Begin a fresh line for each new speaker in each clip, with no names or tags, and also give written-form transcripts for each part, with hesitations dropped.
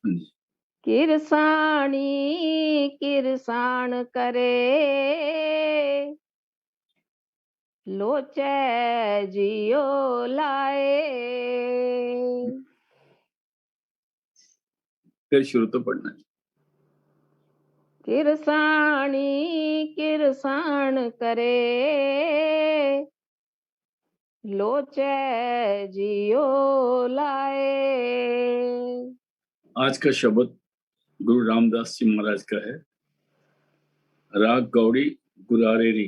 जी।
किरसाणी किरसाण करे, लोचै जियो लाए।
फिर शुरू तो पढ़ना है।
किरसाणी किरसाण करे, लोचै जियो लाए।
आज का शब्द गुरु रामदास जी महाराज का है। राग गौड़ी गुरारेरी।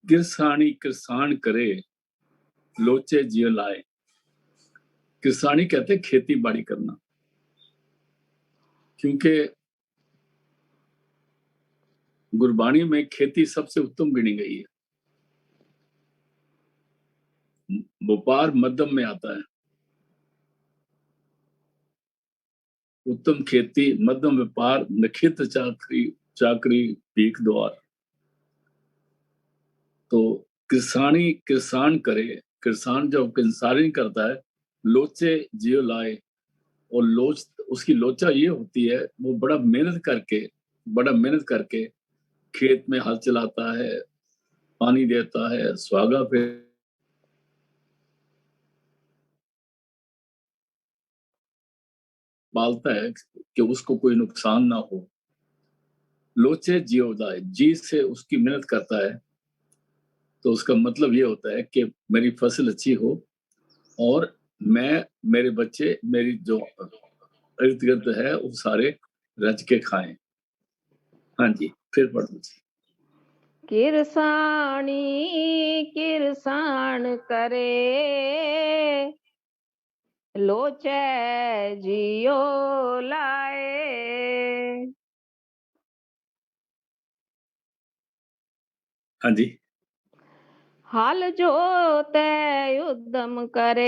किरसाणी किरसान करे, लोचे जियो लाए। किरसानी कहते हैं खेती बाड़ी करना, क्योंकि गुरबाणी में खेती सबसे उत्तम गिनी गई है। व्यापार मध्यम में आता है। उत्तम खेती, मध्यम व्यापार, नखित चाकरी, चाकरी भीख द्वार। तो किरसानी किरसान करे, किरसान जब किरसानी करता है, लोचे जियो लाए। और लोच, उसकी लोचा ये होती है, वो बड़ा मेहनत करके खेत में हल चलाता है, पानी देता है, सुहागा पे पालता है कि उसको कोई नुकसान ना हो। लोचे जियो लाए, जी से उसकी मेहनत करता है, तो उसका मतलब ये होता है कि मेरी फसल अच्छी हो और मैं, मेरे बच्चे, मेरी जो इर्द गिर्द है वो सारे रज के खाएं। हाँ जी, फिर पढ़ दीजिए।
किरसाणी किरसाण करे, लोचै जियो लाए।
हाँ जी।
हल जोतै उद्यम करे,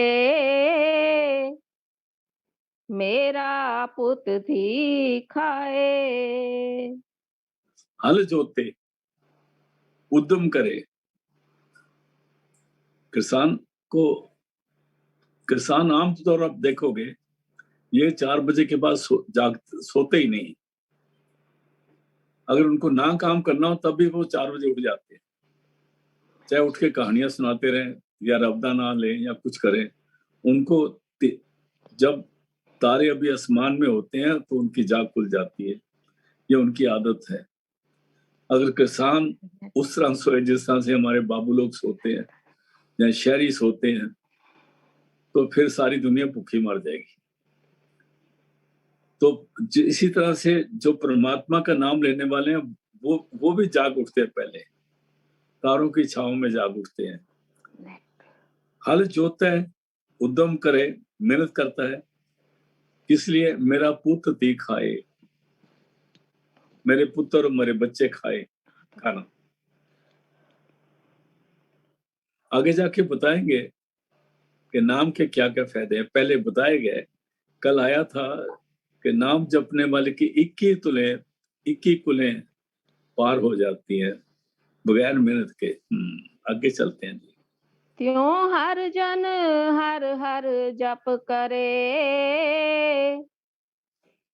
मेरा पुत थी खाए।
हल जोते उद्यम करे। किसान को, किसान आमतौर आप देखोगे ये 4 बजे के बाद सोते ही नहीं। अगर उनको ना काम करना हो तब भी वो 4 बजे उठ जाते हैं, चाहे उठ के कहानियां सुनाते रहें या रब्दा ना लें या कुछ करें। उनको जब तारे अभी आसमान में होते हैं तो उनकी जाग खुल जाती है, ये उनकी आदत है। अगर किसान उस तरह सोए जिस तरह से हमारे बाबू लोग सोते हैं या शहरी सोते हैं, तो फिर सारी दुनिया भूखी मर जाएगी। तो इसी तरह से जो परमात्मा का नाम लेने वाले हैं वो भी जाग उठते हैं, पहले तारों की छांव में जाग उठते हैं। हल जोतता है, उद्यम करे, मेहनत करता है, इसलिए मेरा पुत्र थी खाए, मेरे पुत्र और मेरे बच्चे खाए खाना। आगे जाके बताएंगे कि नाम के क्या क्या फायदे हैं। पहले बताए गए, कल आया था कि नाम जपने वाले की 21 कुलें पार हो जाती हैं बगैर मेहनत के। आगे चलते हैं जी।
त्यों हर जन हर हर जप करे,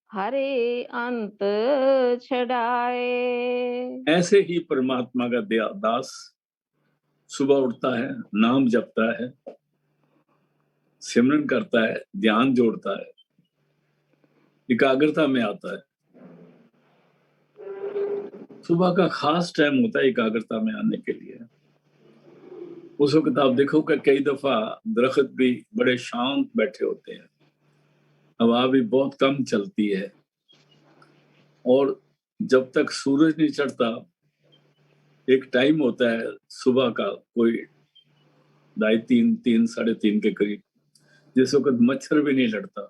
हरे अंत छड़ाए।
ऐसे ही परमात्मा का दास सुबह उठता है, नाम जपता है, सिमरन करता है, ध्यान जोड़ता है, एकाग्रता में आता है। सुबह का खास टाइम होता है एकाग्रता में आने के लिए। उस वक्त आप देखो कि कई दफा दरख्त भी बड़े शांत बैठे होते हैं, हवा भी बहुत कम चलती है, और जब तक सूरज नहीं चढ़ता, एक टाइम होता है सुबह का, कोई 2:30 3 3:30 के करीब, जिस वक्त मच्छर भी नहीं लड़ता,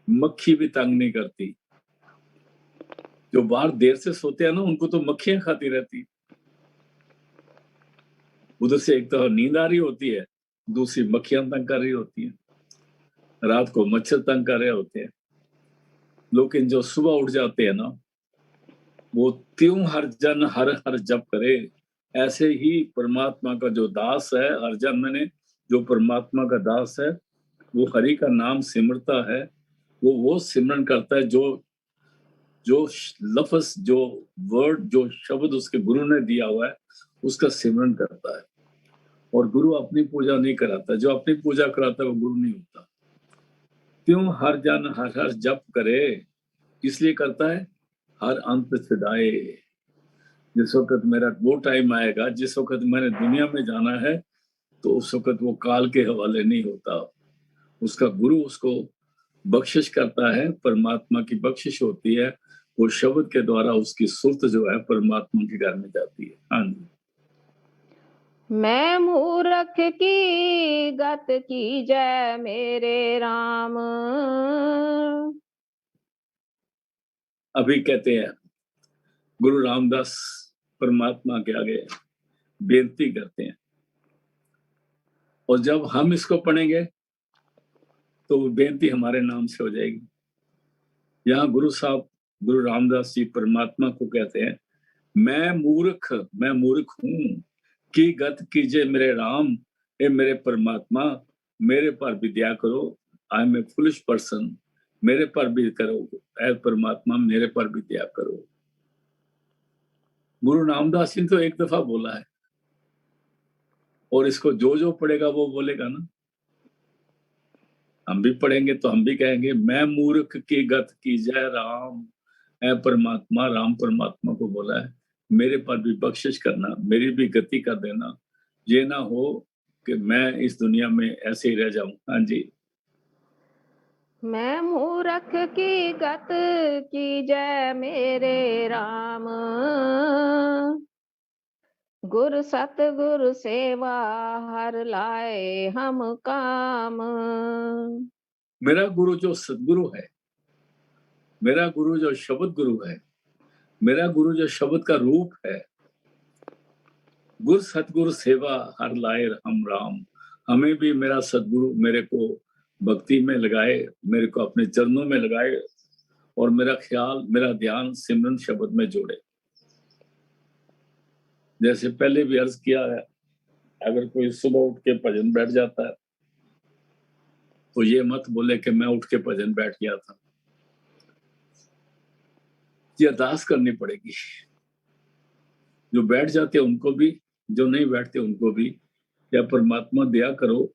मक्खी भी तंग नहीं करती। जो बाहर देर से सोते हैं ना, उनको तो मक्खियां खाती रहती। उधर से एक तो नींद आ रही होती है, दूसरी मक्खियां तंग कर रही होती हैं, रात को मच्छर तंग कर रहे होते हैं। लेकिन जो सुबह उठ जाते हैं ना, वो त्यों हर जन हर हर जप करे, ऐसे ही परमात्मा का जो दास है, हर जन्म में जो परमात्मा का दास है, वो हरि का नाम सिमरता है, वो सिमरन करता है जो जो लफ्ज, जो वर्ड, जो शब्द उसके गुरु ने दिया हुआ है, उसका सिमरन करता है। और गुरु अपनी पूजा नहीं कराता, जो अपनी पूजा कराता है वो गुरु नहीं होता। क्यों? हर जन हर हर जप करे, इसलिए करता है हर अंत छिदाए। जिस वक्त मेरा वो टाइम आएगा, जिस वक्त मैंने दुनिया में जाना है, तो उस वक्त वो काल के हवाले नहीं होता। उसका गुरु उसको बख्शिश करता है, परमात्मा की बख्शिश होती है। वो शब्द के द्वारा उसकी सुरत जो है परमात्मा के घर में जाती है। हाँ जी।
मैं मूर्ख की गत की जय मेरे राम।
अभी कहते हैं गुरु रामदास परमात्मा के आगे बेनती करते हैं, और जब हम इसको पढ़ेंगे तो वो बेनती हमारे नाम से हो जाएगी। यहाँ गुरु साहब, गुरु रामदास जी परमात्मा को कहते हैं, मैं मूर्ख हूं कि गत कीजिए मेरे राम, ए मेरे परमात्मा, मेरे पर भी दया करो। I am a foolish person, मेरे पर भी करो, ए परमात्मा मेरे पर भी दया करो। गुरु रामदास जी ने तो एक दफा बोला है, और इसको जो जो पढ़ेगा वो बोलेगा ना। हम भी पढ़ेंगे तो हम भी कहेंगे, मैं मूर्ख की गत की जय राम, है परमात्मा। राम परमात्मा को बोला है, मेरे पर भी बख्शिश करना, मेरी भी गति कर देना, ये ना हो कि मैं इस दुनिया में ऐसे ही रह जाऊं। हाँ जी।
मैं मूर्ख की गत की जय मेरे राम। गुर सतगुरु सेवा हर लाए हम काम।
मेरा गुरु जो सदगुरु है, मेरा गुरु जो शब्द गुरु है, मेरा गुरु जो शब्द का रूप है, गुर सतगुरु सेवा हर लाए हम राम। हमें भी मेरा सदगुरु मेरे को भक्ति में लगाए, मेरे को अपने चरणों में लगाए, और मेरा ख्याल, मेरा ध्यान सिमरन शब्द में जोड़े। जैसे पहले भी अर्ज किया है, अगर कोई सुबह उठ के भजन बैठ जाता है तो ये मत बोले कि मैं उठ के भजन बैठ गया था। ये अरदास करनी पड़ेगी। जो बैठ जाते हैं उनको भी, जो नहीं बैठते उनको भी, या परमात्मा दया करो,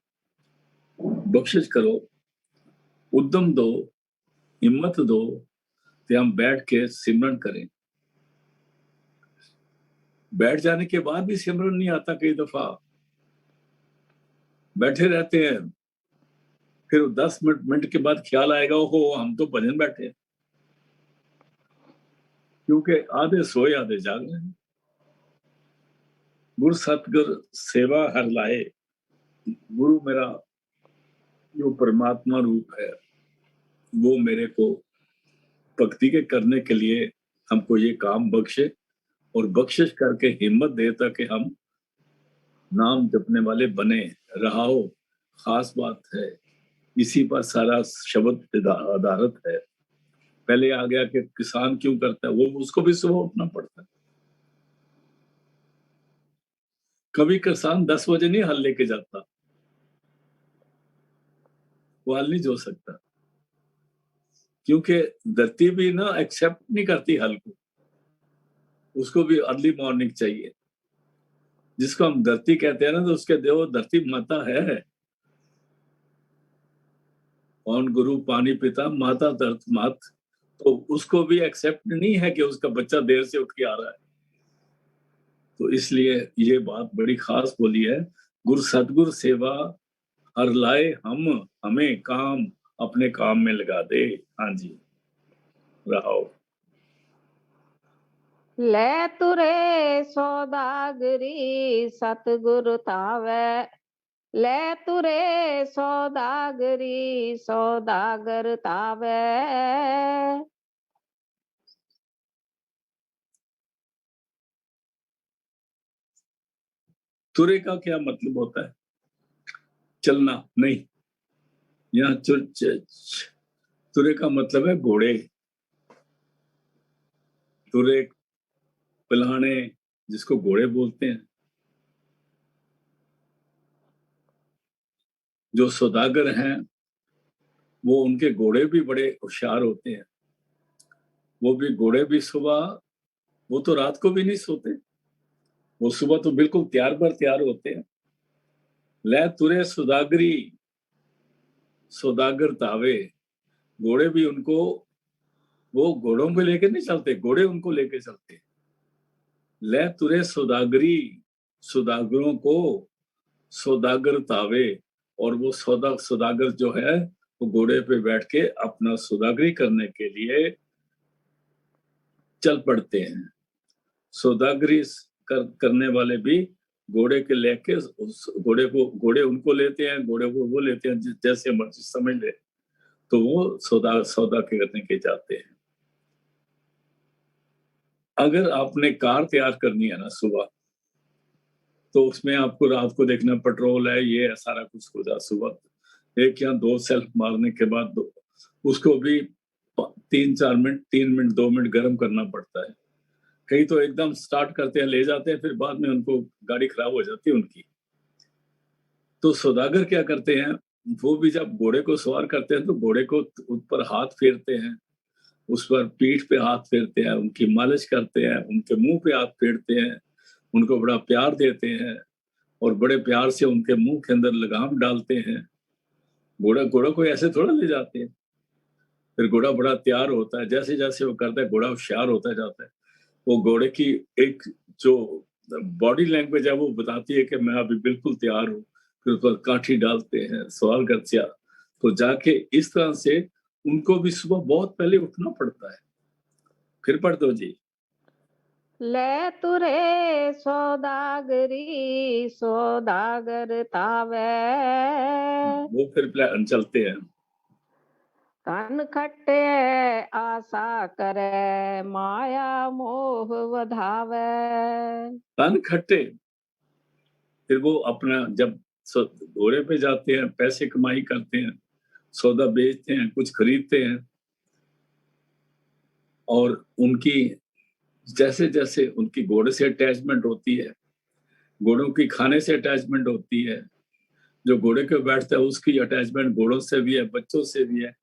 बख्शिश करो, उद्यम दो, हिम्मत दो कि हम बैठ के सिमरन करें। बैठ जाने के बाद भी सिमरन नहीं आता, कई दफा बैठे रहते हैं, फिर 10 मिनट के बाद ख्याल आएगा, ओहो हम तो भजन बैठे हैं। क्योंकि आधे सोए आधे जाग रहे हैं। गुरु सतगुर सेवा हर लाए। गुरु मेरा जो परमात्मा रूप है, वो मेरे को भक्ति के करने के लिए हमको ये काम बख्शे, और बख्शिश करके हिम्मत दे ताकि हम नाम जपने वाले बने। रहा हो, खास बात है, इसी पर सारा शब्द आधारित है। पहले आ गया कि किसान क्यों करता है, वो उसको भी सुबह उठना पड़ता है। कभी किसान 10 बजे नहीं हल लेके जाता, वो हल नहीं जो सकता, क्योंकि धरती भी ना एक्सेप्ट नहीं करती हल को, उसको भी अर्ली मॉर्निंग चाहिए। जिसको हम धरती कहते हैं ना, तो उसके देव धरती माता है। कौन गुरु पानी पिता माता धरत मात, तो उसको भी एक्सेप्ट नहीं है कि उसका बच्चा देर से उठ के आ रहा है। तो इसलिए ये बात बड़ी खास बोली है, गुरु सतगुरु सेवा हर लाए हम, हमें काम अपने काम में लगा दे। हाँ जी, रहो।
ले तुरे सौदागरी सतगुरु तावे। ले तुरे सौदागरी सौदागर तावे।
तुरे का क्या मतलब होता है? चलना नहीं। यहाँ तुरे का मतलब है घोड़े। तुरे पिलाने, जिसको घोड़े बोलते हैं। जो सौदागर हैं, वो उनके घोड़े भी बड़े होशियार होते हैं। वो भी घोड़े भी सुबह, वो तो रात को भी नहीं सोते। वो सुबह तो बिल्कुल तैयार बर तैयार होते हैं। लै तुरे सौदागरी, सौदागर तावे। घोड़े भी उनको, वो घोड़ों को लेके नहीं चलते, घोड़े उनको लेके चलते। लै तुरे सौदागरी, सौदागरों को सौदागर तावे। और वो सौदागर जो है, वो घोड़े पे बैठ के अपना सौदागरी करने के लिए चल पड़ते हैं। सौदागरी करने वाले भी घोड़े के लेके उस घोड़े उनको लेते हैं, घोड़े को वो लेते हैं, जैसे मर्जी समझ ले। तो वो सौदा करने के जाते हैं। अगर आपने कार तैयार करनी है ना सुबह, तो उसमें आपको रात को देखना पेट्रोल है, ये है, सारा कुछ हो जा सुबह 1 या 2 सेल्फ मारने के बाद उसको भी 3-4 मिनट, 3 मिनट, 2 मिनट गर्म करना पड़ता है। कई तो एकदम स्टार्ट करते हैं, ले जाते हैं, फिर बाद में उनको गाड़ी खराब हो जाती है उनकी। तो सौदागर क्या करते हैं, वो भी जब घोड़े को सवार करते हैं तो घोड़े को ऊपर हाथ फेरते हैं, उस पर पीठ पे हाथ फेरते हैं, उनकी मालिश करते हैं, उनके मुंह पे हाथ फेरते हैं, उनको बड़ा प्यार देते हैं और बड़े प्यार से उनके मुंह के अंदर लगाम डालते हैं। घोड़ा को ऐसे थोड़ा ले जाते हैं। फिर घोड़ा बड़ा तैयार होता है, जैसे जैसे वो करता है घोड़ा होशियार होता जाता है। वो घोड़े की एक जो बॉडी लैंग्वेज है वो बताती है कि मैं अभी बिल्कुल तैयार हूँ। फिर उस पर काठी डालते हैं, सवार गत्या। तो जाके इस तरह से उनको भी सुबह बहुत पहले उठना पड़ता है। फिर पढ़ दो जी।
ले तुरे सौदागरी, सौदागर तावे।
वो फिर चलते हैं।
कन खट्टे आशा करे, माया मोह वधावे।
कान खट्टे। फिर वो अपना जब घोड़े पे जाते हैं, पैसे कमाई करते हैं, सौदा बेचते हैं, कुछ खरीदते हैं और उनकी जैसे-जैसे उनकी घोड़े से अटैचमेंट होती है, घोड़ों की खाने से अटैचमेंट होती है, जो घोड़े पे बैठता है उसकी अटैचमेंट घोड़ों से भी है, बच्चों से भी है।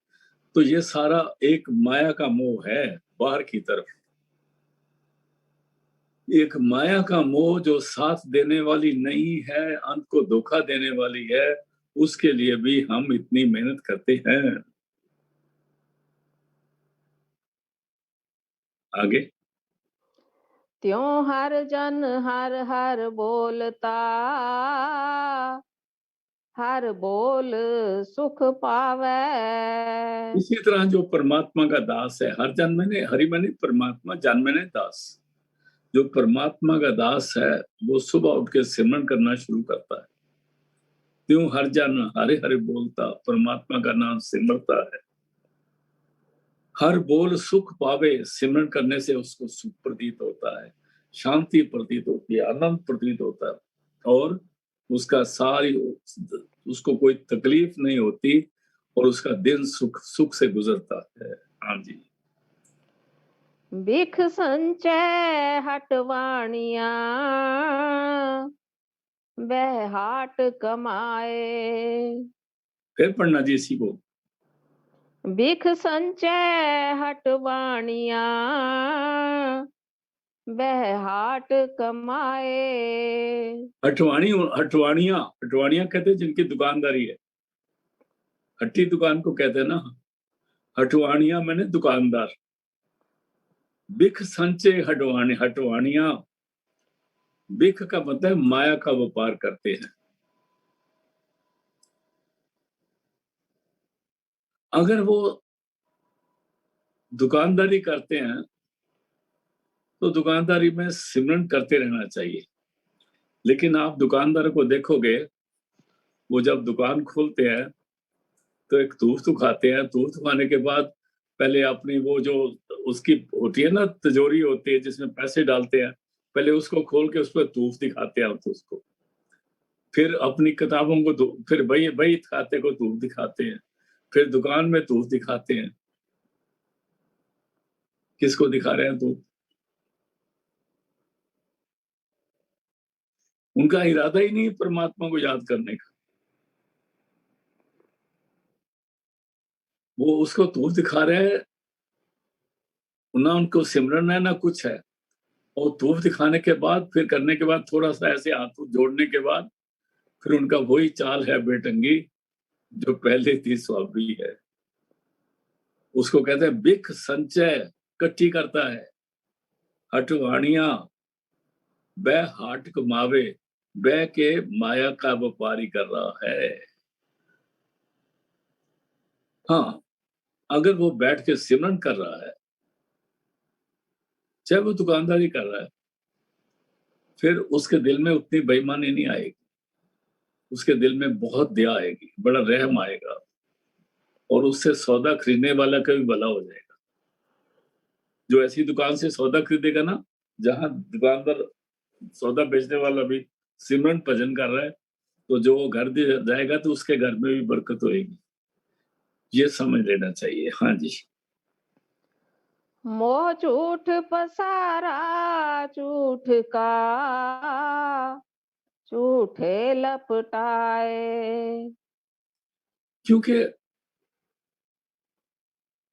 तो ये सारा एक माया का मोह है बाहर की तरफ। एक माया का मोह जो साथ देने वाली नहीं है, अंत को धोखा देने वाली है, उसके लिए भी हम इतनी मेहनत करते हैं। आगे।
त्यों हर जन हर हर बोलता, हर बोल सुख पावे।
इसी तरह जो परमात्मा का दास है, हर जन मैंने हरि मैंने परमात्मा, जन मैंने दास। जो परमात्मा का दास है, वो सुबह उठ के सिमरन करना शुरू करता है। त्यों हर जन हरे हरे बोलता, परमात्मा का नाम सिमरता है। हर बोल सुख पावे, सिमरन करने से उसको सुख प्रतीत होता है, शांति प्रतीत होती है, आनंद प्रतीत होता है और उसका सारी उसको कोई तकलीफ नहीं होती और उसका दिन सुख से गुजरता है। हाँ जी।
बिख संचय हटवाणिया, वह हाट कमाए।
फिर पढ़ना जी इसी को।
बिख संचय हटवाणिया, वह हाट कमाए।
हटवाणियां कहते हैं जिनकी दुकानदारी है। हट्टी दुकान को कहते हैं ना। हटवाणियां मैंने दुकानदार। बिख संचय हटवाणियां। बिख का मतलब माया का व्यापार करते हैं। अगर वो दुकानदारी करते हैं तो दुकानदारी में सिमरन करते रहना चाहिए। लेकिन आप दुकानदार को देखोगे, वो जब दुकान खोलते हैं तो एक धूप खाते हैं। धूप खाने के बाद पहले अपनी वो जो उसकी होती है ना, तिजोरी होती है जिसमें पैसे डालते हैं, पहले उसको खोल के उस पर धूप दिखाते हैं उसको। फिर अपनी किताबों को फिर बही खाते को धूप दिखाते हैं, फिर दुकान में धूप दिखाते हैं। किसको दिखा रहे हैं धूप? उनका इरादा ही नहीं परमात्मा को याद करने का। वो उसको तूफ दिखा रहे हैं, ना उनको सिमरन है ना कुछ है। और तूफ दिखाने के बाद, फिर करने के बाद, थोड़ा सा ऐसे हाथ जोड़ने के बाद, फिर उनका वही चाल है बेटंगी जो पहले थी स्वाभाविक है। उसको कहते हैं बिख संचय कट्ठी करता है, हटवाणिया बह हाट कमावे, बह के माया का व्यापारी कर रहा है। हाँ, अगर वो बैठ के सिमरन कर रहा है, चाहे वो दुकानदारी कर रहा है, फिर उसके दिल में उतनी बेईमानी नहीं आएगी, उसके दिल में बहुत दया आएगी, बड़ा रहम आएगा, और उससे सौदा खरीदने वाला का भी भला हो जाएगा। जो ऐसी दुकान से सौदा खरीदेगा ना, जहां दुकानदार सौदा बेचने वाला भी सिमरन भजन कर रहा है, तो जो वो घर दे जाएगा तो उसके घर में भी बरकत होएगी। ये समझ लेना चाहिए। हाँ जी।
मोह झूठ पसारा झूठ का झूठे लपटाए।
क्योंकि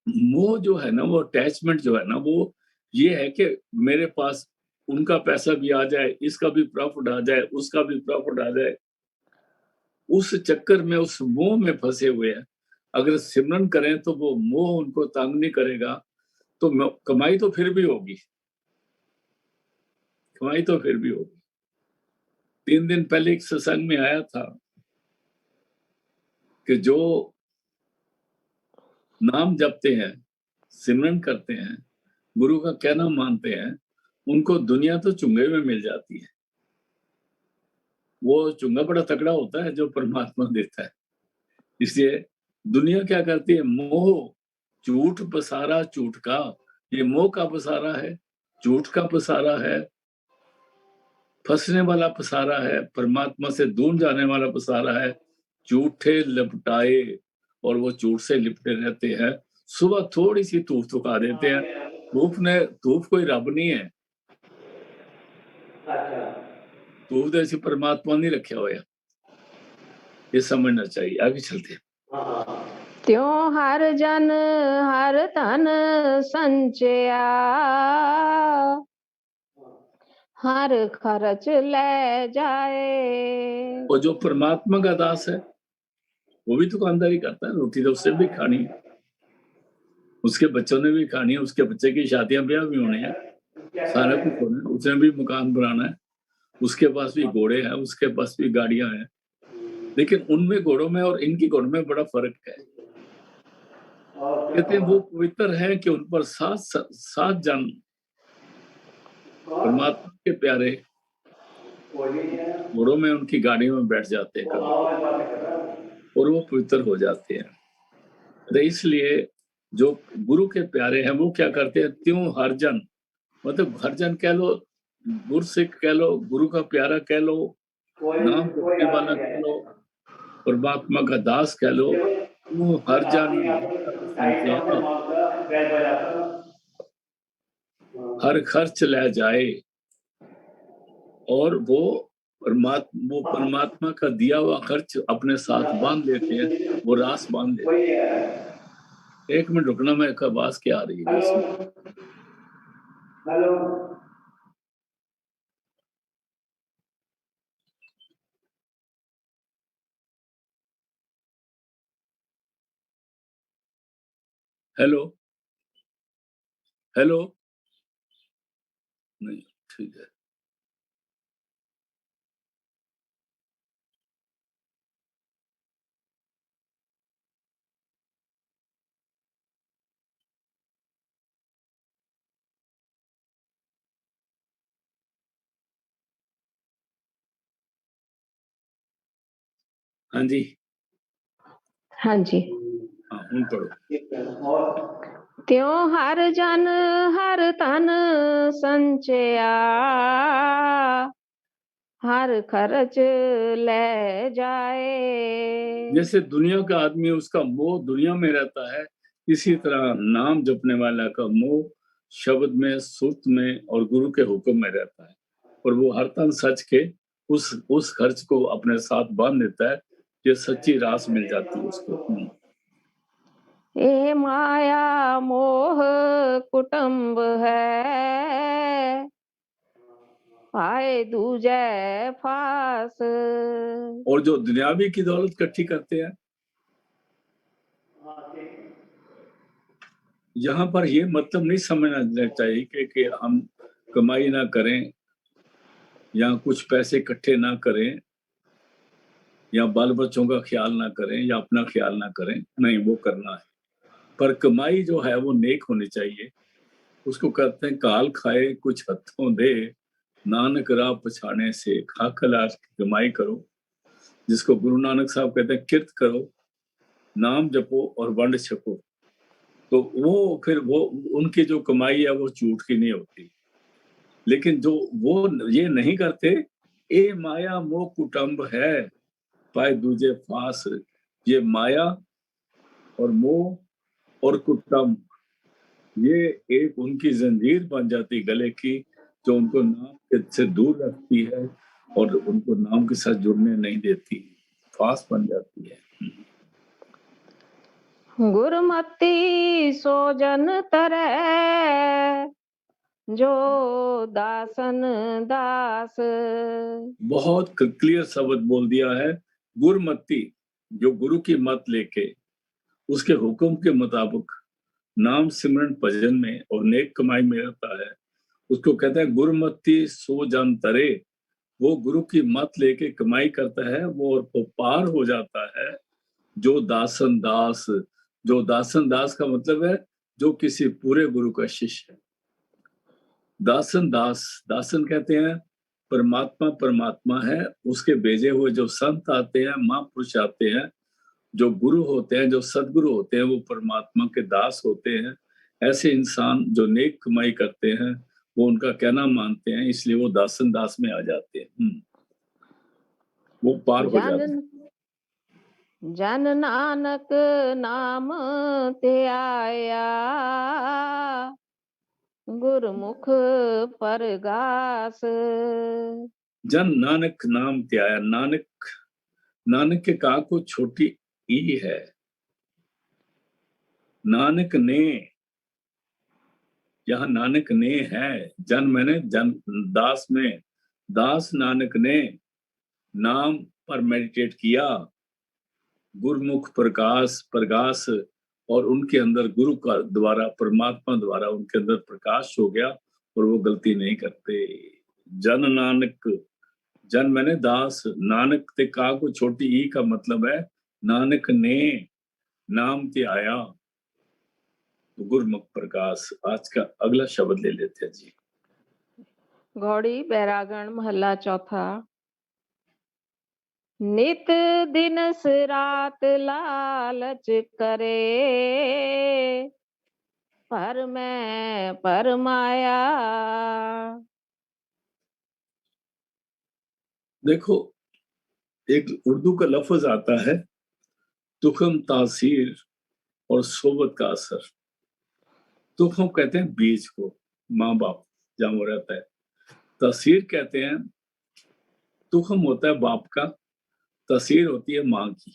मोह जो है ना, वो अटैचमेंट जो है ना, वो ये है कि मेरे पास उनका पैसा भी आ जाए, इसका भी प्रॉफिट आ जाए, उसका भी प्रॉफिट आ जाए। उस चक्कर में, उस मोह में फंसे हुए हैं। अगर सिमरन करें तो वो मोह उनको तंग नहीं करेगा, तो कमाई तो फिर भी होगी, कमाई तो फिर भी होगी। 3 दिन पहले एक सत्संग में आया था कि जो नाम जपते हैं, सिमरन करते हैं, गुरु का कहना मानते हैं, उनको दुनिया तो चुंगे में मिल जाती है। वो चुंगा बड़ा तगड़ा होता है जो परमात्मा देता है। इसलिए दुनिया क्या करती है? मोह, झूठ पसारा झूठ का, ये मोह का पसारा है, झूठ का पसारा है, फंसने वाला पसारा है, परमात्मा से दूर जाने वाला पसारा है। झूठे लिपटाए, और वो झूठ से लिपटे रहते हैं। सुबह थोड़ी सी धूप थुका देते हैं। धूप कोई रब नहीं है, धूप तो ऐसी परमात्मा नहीं रखे हुए। ये समझना चाहिए। आगे चलते हैं।
त्यों हर जन हर तन संचया, हर खर्च ले जाए।
और जो परमात्मा का दास है, वो भी दुकानदारी करता है, रोटी तो उससे भी खानी है, उसके बच्चों ने भी खानी है, उसके बच्चे की शादियां ब्याह भी होने हैं, सारा कुछ होना है, उसने भी मकान बनाना है, उसके पास भी घोड़े हैं, उसके पास भी गाड़ियां हैं। लेकिन उनमें घोड़ों में और इनकी घोड़ों में बड़ा फर्क है। कहते हैं वो पवित्र है कि उन पर सात जन परमात्मा के प्यारे घोड़ों में, उनकी गाड़ियों में बैठ जाते हैं और वो पवित्र हो जाते हैं। तो इसलिए जो गुरु के प्यारे हैं वो क्या करते हैं? त्यों हरजन, मतलब हरजन कह लो, गुरसिख कह लो, गुरु का प्यारा कह लो, नाम जपने वाला कह लो, परमात्मा का दास कह लो, त्यों हरजन संचया, हर खर्च ले जाए, और वो परमात्मा का दिया हुआ खर्च अपने साथ बांध लेते हैं, वो रास बांध लेते हैं। 1 मिनट रुकना, मैं एक आवाज क्या आ रही है इसमें। हेलो, हेलो, हेलो, नहीं, ठीक है। हाँ जी,
हाँ जी।
हाँ, पढ़ो।
त्यों हर जन हर तन संचया, हर खर्च ले जाए।
जैसे दुनिया का आदमी, उसका मोह दुनिया में रहता है, इसी तरह नाम जपने वाला का मोह शब्द में, सुरत में और गुरु के हुक्म में रहता है, और वो हर तन सच के उस खर्च को अपने साथ बांध देता है, ये सच्ची रास मिल जाती है उसको।
ए माया मोह कुटुंब है, पाए दूजे फास।
और जो दुनियावी की दौलत इकट्ठी करते हैं, यहाँ पर ये मतलब नहीं समझना चाहिए कि हम कमाई ना करें या कुछ पैसे इकट्ठे ना करें या बाल बच्चों का ख्याल ना करें या अपना ख्याल ना करें, नहीं, वो करना है। पर कमाई जो है वो नेक होनी चाहिए। उसको कहते हैं काल खाए कुछ हथों दे, नानक राह पछाने से, खाकल आज की कमाई करो। जिसको गुरु नानक साहब कहते हैं किरत करो, नाम जपो और वंड छको। तो वो फिर वो उनकी जो कमाई है वो झूठ की नहीं होती। लेकिन जो वो ये नहीं करते, ए माया मोह कुटुंब है, पाए दूजे फास। ये माया और मोह और कुटुंब, ये एक उनकी जंजीर बन जाती गले की, जो उनको नाम से दूर रखती है और उनको नाम के साथ जुड़ने नहीं देती, फास बन जाती है।
गुरमति सो जन तरह, जो दासन दास।
बहुत क्लियर शब्द बोल दिया है। गुरमति, जो गुरु की मत लेके उसके हुक्म के मुताबिक नाम सिमरन भजन में और नेक कमाई में रहता है, उसको कहते हैं गुरमति सो जन तरे। वो गुरु की मत लेके कमाई करता है, वो पार हो जाता है। जो दासन दास, जो दासन दास का मतलब है जो किसी पूरे गुरु का शिष्य है। दासन दास, दासन कहते हैं परमात्मा परमात्मा है, उसके भेजे हुए जो संत आते हैं, महापुरुष आते हैं, जो गुरु होते हैं, जो सदगुरु होते हैं, वो परमात्मा के दास होते हैं। ऐसे इंसान जो नेक कमाई करते हैं, वो उनका कहना मानते हैं, इसलिए वो दासन दास में आ जाते हैं। वो पार हो जाते हैं।
जन नानक नाम ते आया, गुरमुख परगास।
जन नानक नाम त्याया। नानक, नानक के का को छोटी ई है। नानक ने, यहाँ नानक ने है। जन मैंने जन, दास में, दास नानक ने नाम पर मेडिटेट किया, गुरमुख प्रकाश प्रकाश, और उनके अंदर गुरु का द्वारा, परमात्मा द्वारा उनके अंदर प्रकाश हो गया और वो गलती नहीं करते। जन नानक, जन मैंने दास, नानक ते का को छोटी ई का मतलब है नानक ने नाम ते आया, तो गुरमुख प्रकाश। आज का अगला शब्द ले लेते हैं जी।
घोड़ी बैरागण महला चौथा। नित दिनस रात लालच करे, पर मैं परमाया।
देखो, एक उर्दू का लफ्ज आता है तुखम तासीर और सोबत का असर। तुखम कहते हैं बीज को, माँ बाप जहाँ वो रहता है। तासीर कहते हैं, तुखम होता है बाप का, तासीर होती है माँ की,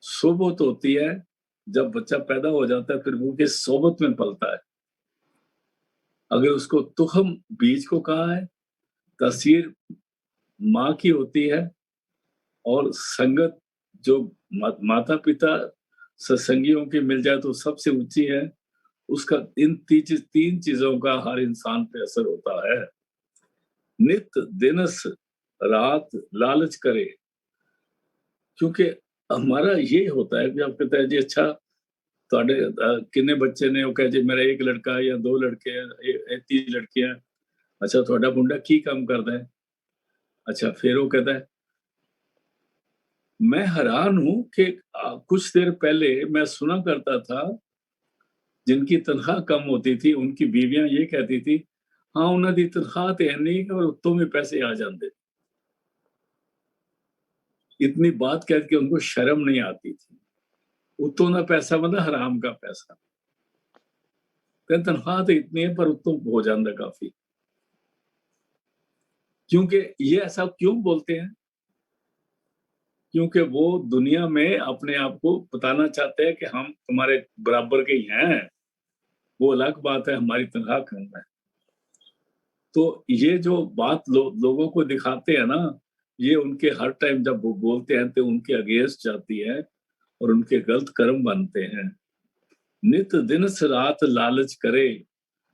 सोबत होती है जब बच्चा पैदा हो जाता है फिर वो के सोबत में पलता है। अगर उसको तुखम बीज को कहा है, तासीर माँ की होती है, और संगत जो माता पिता सत्संगियों की मिल जाए तो सबसे ऊंची है। उसका इन तीन चीजों का हर इंसान पे असर होता है। नित दिनस रात लालच करे, क्योंकि हमारा ये होता है कि आप कहते हैं जी अच्छा ਤੁਹਾਡੇ किन्ने बच्चे ने, वो कहे जी मेरा एक लड़का है या दो लड़के हैं, 3 लड़कियां। अच्छा ਤੁਹਾਡਾ मुंडा की काम करता है? अच्छा फिर वो कहता है, मैं हैरान हूं कि कुछ देर पहले मैं सुना करता था जिनकी तनख्वाह कम होती थी उनकी बीवियां ये कहती थी, हाँ उन्हों की तनख्वाह तो है नहीं और उत्तों में पैसे आ जाते। इतनी बात कह के उनको शर्म नहीं आती थी। उत्तों का पैसा मतलब हराम का पैसा। तनख्वाह तो इतनी है पर उत्तों हो जाता काफी। क्योंकि ये ऐसा क्यों बोलते हैं? क्योंकि वो दुनिया में अपने आप को बताना चाहते हैं कि हम तुम्हारे बराबर के ही हैं। वो अलग बात है हमारी तनख्वाह कम है। तो ये जो बात लोगों को दिखाते हैं ना, ये उनके हर टाइम जब वो बोलते हैं तो उनके अगेंस्ट जाती है और उनके गलत कर्म बनते हैं। नित दिन से रात लालच करे,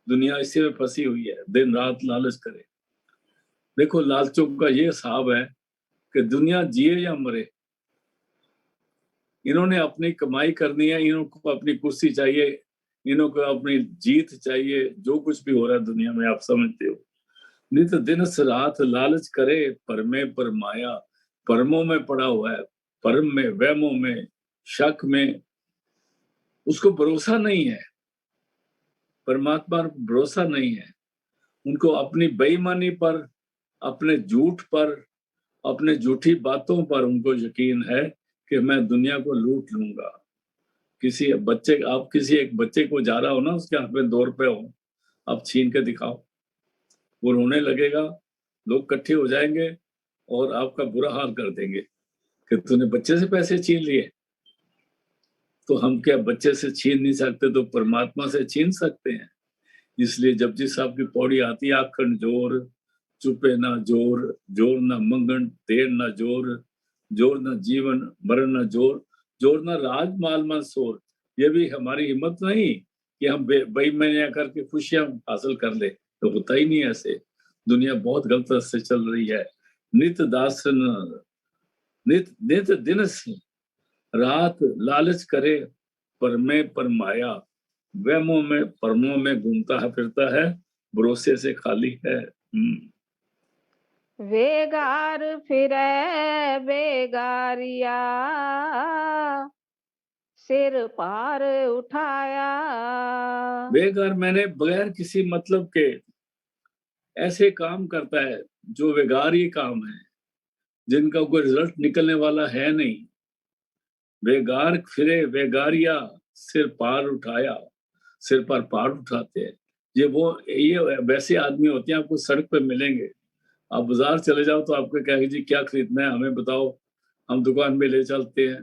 दुनिया इसी में फंसी हुई है, दिन रात लालच करे। देखो लालचों का ये हिसाब है कि दुनिया जिए या मरे, इन्होंने अपनी कमाई करनी है, इनको अपनी कुर्सी चाहिए, इनको अपनी जीत चाहिए, जो कुछ भी हो रहा है दुनिया में आप समझते हो। नित दिन से रात लालच करे, परमे पर माया, परमों में पड़ा हुआ है, परम में, वहमों में, शक में, उसको भरोसा नहीं है, परमात्मा पर भरोसा नहीं है। उनको अपनी बेईमानी पर, अपने झूठ पर, अपने झूठी बातों पर उनको यकीन है कि मैं दुनिया को लूट लूंगा। किसी बच्चे, आप किसी एक बच्चे को जा रहा हो ना, उसके हाथ में 2 रुपए हो, आप छीन के दिखाओ, वो रोने लगेगा, लोग इकट्ठे हो जाएंगे और आपका बुरा हाल कर देंगे कि तूने बच्चे से पैसे छीन लिए। तो हम क्या बच्चे से छीन नहीं सकते तो परमात्मा से छीन सकते हैं? इसलिए जपजी साहब की पौड़ी आती है, आखन जोर, चुपे ना जोर, जोर ना मंगन, देर ना जोर, जोर ना जीवन, मरण ना जोर, जोर ना राज माल मन सोर। ये भी हमारी हिम्मत नहीं कि हम बेईमानियां करके खुशियां हासिल कर ले, तो होता ही नहीं ऐसे। दुनिया बहुत गलत रास्ते चल रही है। नित दासन, नित नित दिन से रात लालच करे, परमे पर माया, वहमों में परमों में घूमता है फिरता है, भरोसे से खाली है।
वेगार फिरै बेगारिया, सिर पार उठाया।
बेकार मैंने बगैर किसी मतलब के ऐसे काम करता है जो बेगारी काम है, जिनका कोई रिजल्ट निकलने वाला है नहीं। बेगार फिरे बेगारिया, सिर पार उठाया, सिर पर पार उठाते हैं। ये वैसे आदमी होते हैं, आपको सड़क पे मिलेंगे, आप बाजार चले जाओ तो आपको कहेंगे जी क्या खरीदना है हमें बताओ, हम दुकान में ले चलते हैं।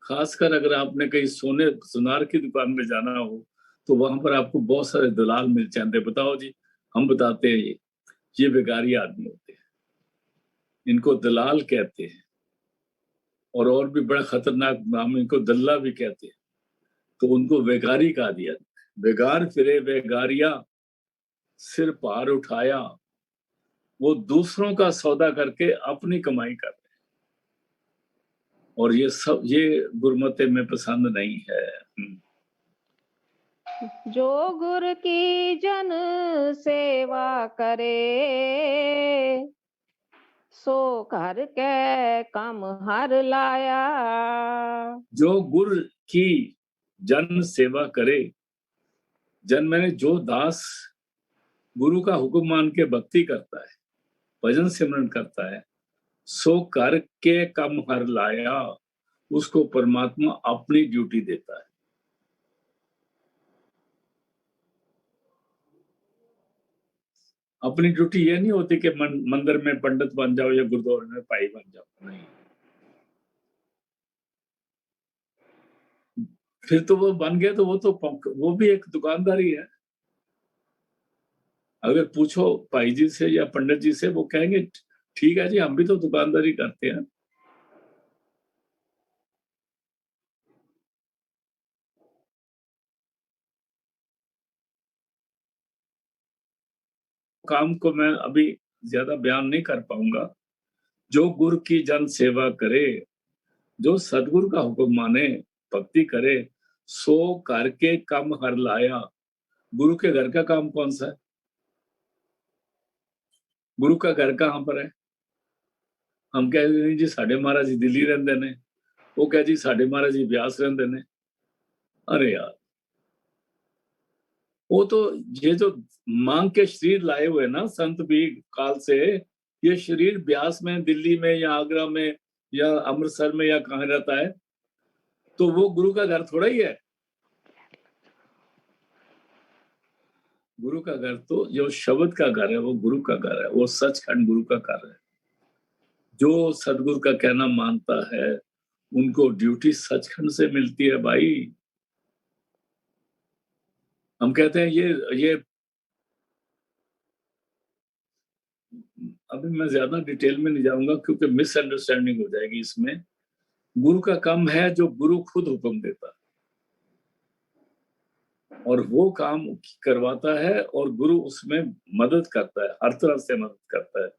खासकर अगर आपने कहीं सोने सुनार की दुकान में जाना हो तो वहां पर आपको बहुत सारे दलाल मिल जाते हैं, बताओ जी हम बताते हैं ये बेगारी आदमी होते हैं, इनको दलाल कहते हैं। और भी बड़ा खतरनाक नाम, इनको दल्ला भी कहते हैं। तो उनको बेगारी कहा दिया। बेगार फिरे बेगारिया, सिर पार उठाया, वो दूसरों का सौदा करके अपनी कमाई कर रहे हैं। और ये गुरमते में पसंद नहीं है।
जो गुर की जन सेवा करे, सो घर के कम हर लाया।
जो गुर की जन सेवा करे, जन मैंने जो दास गुरु का हुक्म मान के भक्ति करता है, भजन सिमरन करता है, सो कर के कम हर लाया, उसको परमात्मा अपनी ड्यूटी देता है। अपनी ड्यूटी ये नहीं होती कि मंदिर में पंडित बन जाओ या गुरुद्वारे में पाई बन जाओ, नहीं। फिर तो वो बन गया तो वो भी एक दुकानदारी है। अगर पूछो भाई जी से या पंडित जी से, वो कहेंगे ठीक है जी हम भी तो दुकानदारी करते हैं। काम को मैं अभी ज्यादा बयान नहीं कर पाऊंगा। जो गुरु की जन सेवा करे, जो सदगुरु का हुक्म माने, भक्ति करे, सो करके कम हर लाया। गुरु के घर का काम कौन सा है? गुरु का घर कहाँ पर है? हम कह रहे हैं जी साढ़े महाराज जी दिल्ली रहते ने, वो कह जी साढ़े महाराज जी ब्यास रहते ने। अरे यार, वो तो ये जो मांग के शरीर लाए हुए ना संत भी काल से, ये शरीर ब्यास में, दिल्ली में या आगरा में या अमृतसर में या कहाँ रहता है, तो वो गुरु का घर थोड़ा ही है। गुरु का घर तो जो शब्द का घर है वो गुरु का घर है, वो सचखंड गुरु का घर है। जो सदगुरु का कहना मानता है उनको ड्यूटी सचखंड से मिलती है भाई। हम कहते हैं ये अभी मैं ज्यादा डिटेल में नहीं जाऊंगा क्योंकि मिसअंडरस्टैंडिंग हो जाएगी इसमें। गुरु का काम है जो गुरु खुद हुक्म देता है और वो काम करवाता है और गुरु उसमें मदद करता है, हर तरह से मदद करता है।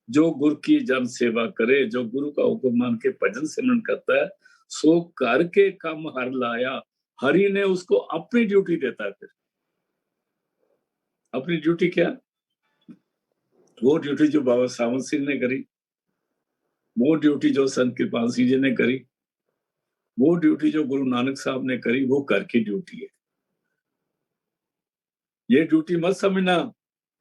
जो गुरु की जन सेवा करे, जो गुरु का हुक्म मान के भजन सिमरन करता है, सो करके कम हर लाया। हरि ने उसको अपनी ड्यूटी देता है। फिर अपनी ड्यूटी क्या? वो ड्यूटी जो बाबा सावंत सिंह ने करी, वो ड्यूटी जो संत कृपाल सिंह जी ने करी, वो ड्यूटी जो गुरु नानक साहब ने करी, वो कर की ड्यूटी है। ये ड्यूटी मत समझना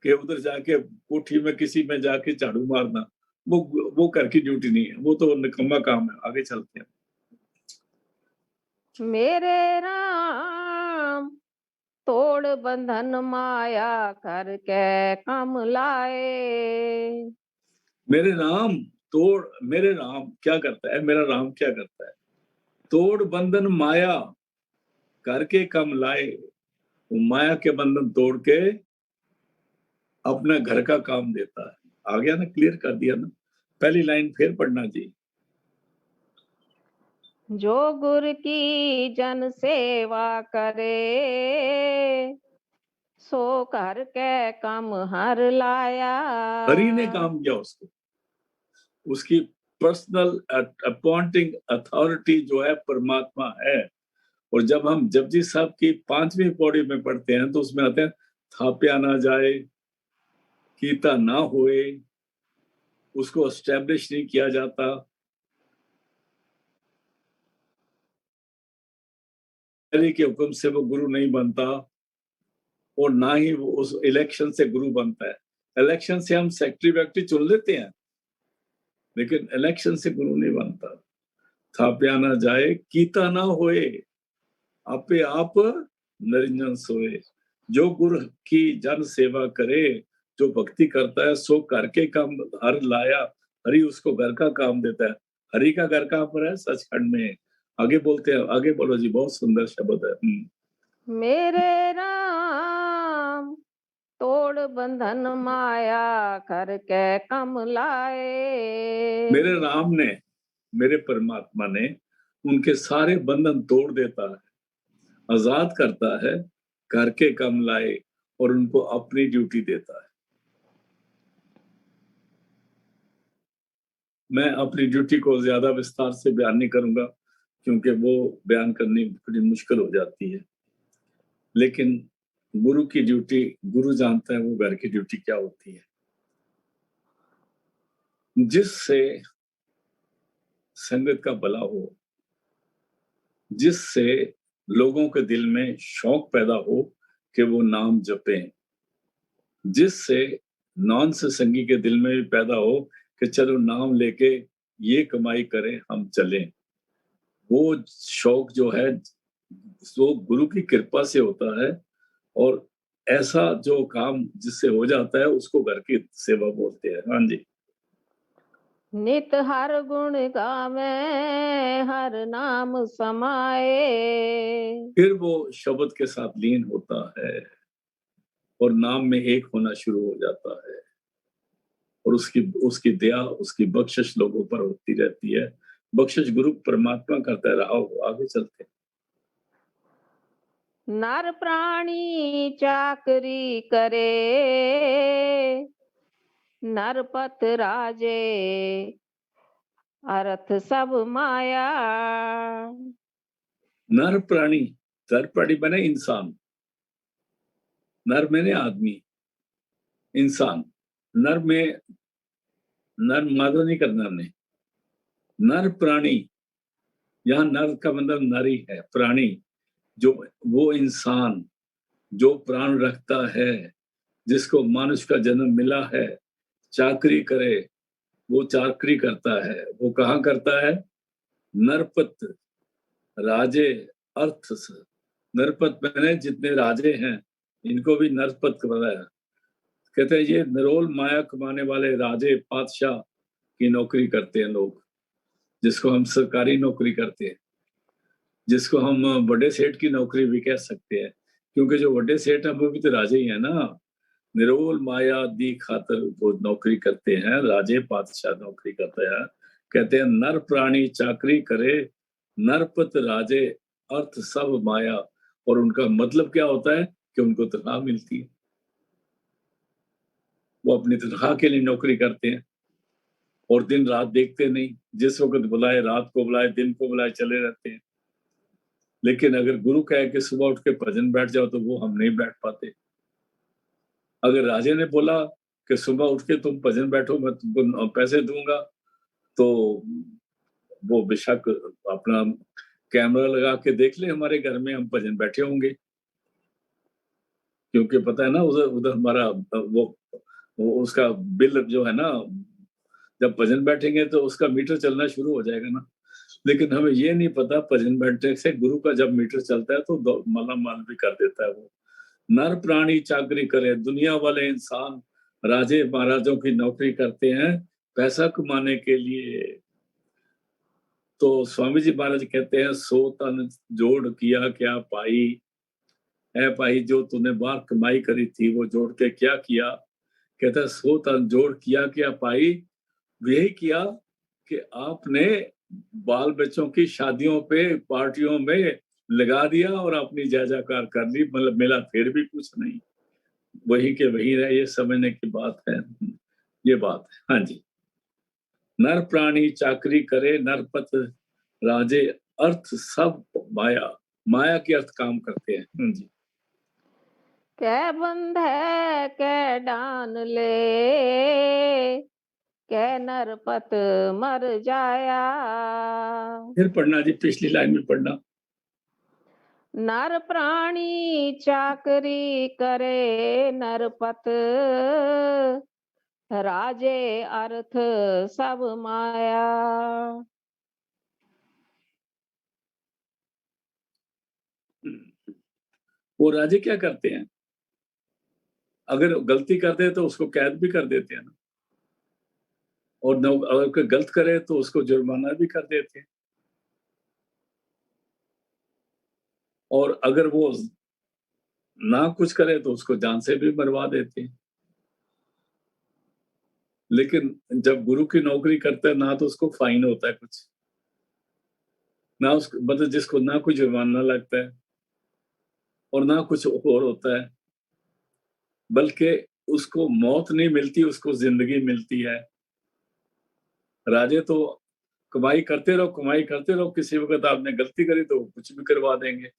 कि उधर जाके कोठी में किसी में जाके झाड़ू मारना, वो कर की ड्यूटी नहीं है, वो तो निकम्मा काम है। आगे चलते हैं।
मेरे राम तोड़ बंधन माया करके कम लाए।
मेरे राम क्या करता है? मेरा राम क्या करता है? तोड़ बंधन माया करके कम लाए। वो माया के बंधन तोड़ के अपने घर का काम देता है। आ गया ना? क्लियर कर दिया ना? पहली लाइन फिर पढ़ना जी।
जो गुरु की जन सेवा करे सो कर के कम हर लाया।
हरि ने काम किया उसको, उसकी पर्सनल अपॉइंटिंग अथॉरिटी जो है परमात्मा है। और जब हम जपजी साहब की 5वीं पौड़ी में पढ़ते हैं तो उसमें आते हैं थाप्या ना जाए, कीता ना होए, उसको एस्टेब्लिश नहीं किया जाता। के हुक्म से वो गुरु नहीं बनता और ना ही वो उस इलेक्शन से गुरु बनता है। इलेक्शन से हम सेक्रेटरी वेक्रेटरी चुन लेते हैं, लेकिन इलेक्शन से गुरु नहीं बनता। थाप्या ना जाए, कीता ना होए, आपे आप निरंजन सोए। जो गुरु की जन सेवा करे, जो भक्ति करता है, सो करके काम हर लाया। हरि उसको घर का काम देता है। हरि का घर कहाँ पर है? सचखंड में। आगे बोलते हैं, आगे बोलो जी, बहुत सुंदर शब्द है।
मेरे राम तोड़ बंधन माया करके कम लाए।
मेरे राम ने, मेरे परमात्मा ने उनके सारे बंधन तोड़ देता है, आजाद करता है, करके कम लाए और उनको अपनी ड्यूटी देता है। मैं अपनी ड्यूटी को ज्यादा विस्तार से बयान नहीं करूंगा क्योंकि वो बयान करनी थोड़ी मुश्किल हो जाती है। लेकिन गुरु की ड्यूटी गुरु जानता है वो घर की ड्यूटी क्या होती है। जिससे संगत का भला हो, जिससे लोगों के दिल में शौक पैदा हो कि वो नाम जपें, जिससे नॉन से संगी के दिल में भी पैदा हो कि चलो नाम लेके ये कमाई करें, हम चलें। वो शौक जो है वो गुरु की कृपा से होता है और ऐसा जो काम जिससे हो जाता है उसको घर की सेवा बोलते हैं। हाँ जी।
नित हर गुण गावे हर नाम समाए।
फिर वो शब्द के साथ लीन होता है और नाम में एक होना शुरू हो जाता है और उसकी उसकी दया, उसकी बख्शिश लोगों पर होती रहती है। बख्शिश गुरु परमात्मा करता रहा हो। आगे चलते हैं।
नर प्राणी चाकरी करे नरपत राजे अर्थ सब माया।
नर प्राणी, नर प्राणी बने इंसान, नर मैंने आदमी, इंसान। नर में नर मादा नहीं करना हमने। नर प्राणी, यहाँ नर का मतलब नारी है, प्राणी जो वो इंसान जो प्राण रखता है, जिसको मानुष का जन्म मिला है, चाकरी करे, वो चाकरी करता है। वो कहाँ करता है? नरपत राजे अर्थ से। नरपत मैंने जितने राजे हैं इनको भी नरपत बनाया। कहते हैं ये निरोल माया कमाने वाले राजे पातशाह की नौकरी करते हैं लोग, जिसको हम सरकारी नौकरी करते हैं, जिसको हम बड़े सेठ की नौकरी भी कह सकते हैं, क्योंकि जो बड़े सेठ हैं वो भी तो राजे ही है ना। निरोल माया दी खातर वो नौकरी करते हैं, राजे पातशाह नौकरी करते हैं। कहते हैं नर प्राणी चाकरी करे, नरपत राजे अर्थ सब माया। और उनका मतलब क्या होता है कि उनको तनख्वाह मिलती है, वो अपनी तनख्वाह के लिए नौकरी करते हैं और दिन रात देखते नहीं, जिस वक्त बुलाए, रात को बुलाए, दिन को बुलाए, चले रहते हैं। लेकिन अगर गुरु कहे कि सुबह उठ के भजन बैठ जाओ तो वो हम नहीं बैठ पाते। अगर राजे ने बोला कि सुबह उठ के तुम भजन बैठो, मैं तुमको पैसे दूंगा, तो वो बेशक अपना कैमरा लगा के देख ले हमारे घर में हम भजन बैठे होंगे, क्योंकि पता है ना उधर उधर हमारा वो उसका बिल जो है ना, जब भजन बैठेंगे तो उसका मीटर चलना शुरू हो जाएगा ना। लेकिन हमें ये नहीं पता भजन बैठने से गुरु का जब मीटर चलता है तो मालामाल भी कर देता है वो। नर प्राणी चाकरी करे, दुनिया वाले इंसान राजे महाराजों की नौकरी करते हैं पैसा कमाने के लिए। तो स्वामी जी महाराज कहते हैं सो तन जोड़ किया क्या पाई, है पाई जो तूने बाहर कमाई करी थी वो जोड़ के क्या किया। कहता है सो तन जोड़ किया क्या पाई, यही किया कि आपने बाल बच्चों की शादियों पे पार्टियों में लगा दिया और अपनी जय जयकार कर ली, मतलब मिला फिर भी कुछ नहीं, वही के वही रहे, ये समझने की बात है। ये बात है। हाँ जी। नर प्राणी चाकरी करे, नरपत राजे अर्थ सब माया, माया के अर्थ काम करते हैं। जी।
कै बंध है कै डान ले, कै नरपत मर जाया।
फिर पढ़ना जी, पिछली लाइन में पढ़ना।
नर प्राणी चाकरी करे, नरपत राजे अर्थ सब माया।
वो राजे क्या करते हैं, अगर गलती करते हैं तो उसको कैद भी कर देते हैं ना, और अगर कोई गलत करे तो उसको जुर्माना भी कर देते हैं, और अगर वो ना कुछ करे तो उसको जान से भी मरवा देते हैं। लेकिन जब गुरु की नौकरी करता है ना तो उसको फाइन होता है कुछ, ना उसको मतलब जिसको ना कोई जुर्माना लगता है और ना कुछ और होता है, बल्कि उसको मौत नहीं मिलती, उसको जिंदगी मिलती है। राजे तो कमाई करते रहो, कमाई करते रहो, किसी वक्त आपने गलती करी तो कुछ भी करवा देंगे,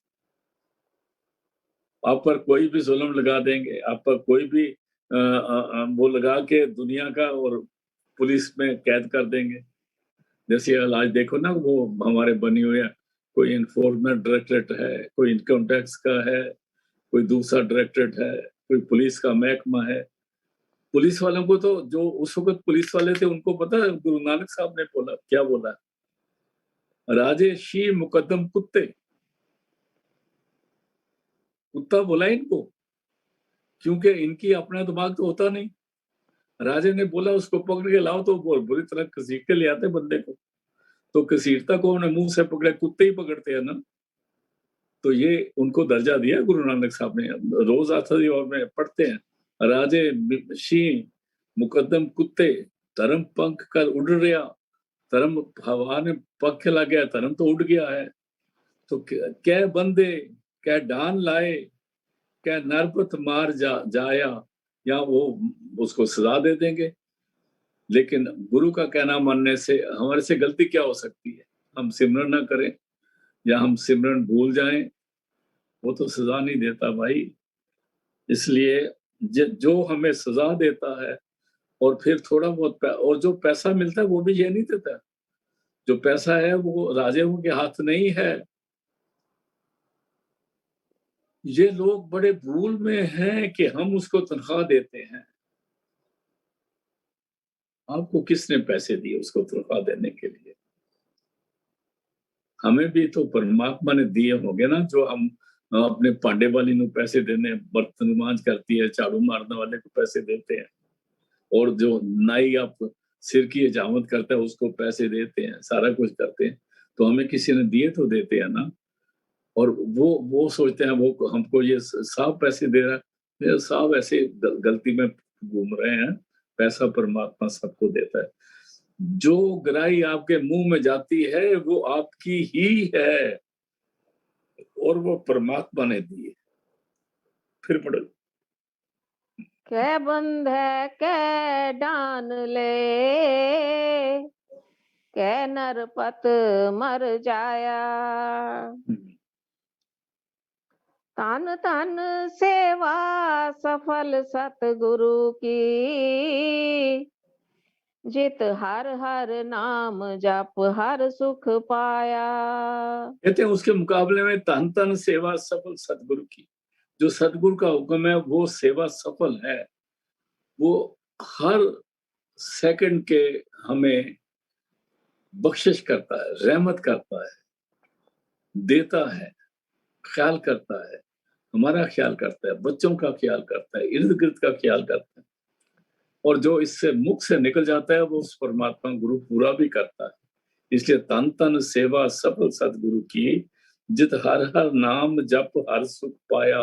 आप पर कोई भी जुल्म लगा देंगे, आप पर कोई भी वो लगा के दुनिया का और पुलिस में कैद कर देंगे। जैसे आज देखो ना वो हमारे बनी हुई है, कोई इन्फोर्समेंट डायरेक्टरेट है, कोई इनकम टैक्स का है, कोई दूसरा डायरेक्टरेट है, कोई पुलिस का महकमा है। पुलिस वालों को तो जो उस वक्त पुलिस वाले थे उनको पता है गुरु नानक साहब ने बोला क्या बोला, राजे शी मुकद्दम कुत्ते, कुत्ता बोला इनको, क्योंकि इनकी अपना दिमाग तो होता नहीं। राजे ने बोला उसको पकड़ के लाओ, तो वो बुरी तरह घसीट के ले आते बंदे को। तो घसीटता कौन है, मुंह से पकड़े, कुत्ते ही पकड़ते हैं ना। तो ये उनको दर्जा दिया गुरु नानक साहब ने, रोज आखिरी और में पढ़ते हैं, राजे शीं मुकद्दम कुत्ते, धर्म पंख कर उड़ रहा, धर्म हवा ने पंख लग गया, धर्म तो उड़ गया है। तो क्या बंदे, क्या डान लाए, क्या नरपत मार जाया, या वो उसको सजा दे देंगे। लेकिन गुरु का कहना मानने से हमारे से गलती क्या हो सकती है, हम सिमरन ना करें या हम सिमरन भूल जाएं, वो तो सजा नहीं देता भाई। इसलिए जो हमें सजा देता है और फिर थोड़ा बहुत और जो पैसा मिलता है वो भी ये नहीं देता, जो पैसा है वो राजाओं के हाथ नहीं है। ये लोग बड़े भूल में हैं कि हम उसको तनख्वाह देते हैं। आपको किसने पैसे दिए उसको तनख्वाह देने के लिए? हमें भी तो परमात्मा ने दिए होंगे ना, जो हम अपने पांडे वाली ਨੂੰ पैसे देने, बर्तन मांज करती है, झाड़ू मारने वाले को पैसे देते हैं, और जो नाई आप सिर की हजामत करता है उसको पैसे देते हैं, सारा कुछ करते हैं, तो हमें किसी ने दिए तो देते हैं ना। और वो सोचते हैं वो हमको ये साहब पैसे दे रहा है, ये साहब ऐसे गलती में घूम रहे हैं, पैसा परमात्मा सबको देता है। जो गराई आपके मुंह में जाती है वो आपकी ही है, और वो परमात्मा ने दी है। फिर पढ़ो।
कै बंधे कै डान ले, कै नरपत मर जाया। तन तन सेवा सफल सतगुरु की, जित हर हर नाम जप हर सुख पाया।
कहते हैं उसके मुकाबले में तन तन सेवा सफल सतगुरु की, जो सतगुरु का हुक्म है वो सेवा सफल है, वो हर सेकंड के हमें बख्शिश करता है, रहमत करता है, देता है, ख्याल करता है, हमारा ख्याल करता है, बच्चों का ख्याल करता है, इर्द गिर्द का ख्याल करता है, और जो इससे मुख से निकल जाता है वो उस परमात्मा गुरु पूरा भी करता है। इसलिए तन तन सेवा सफल सतगुरु की, जित हर हर नाम जप हर सुख पाया।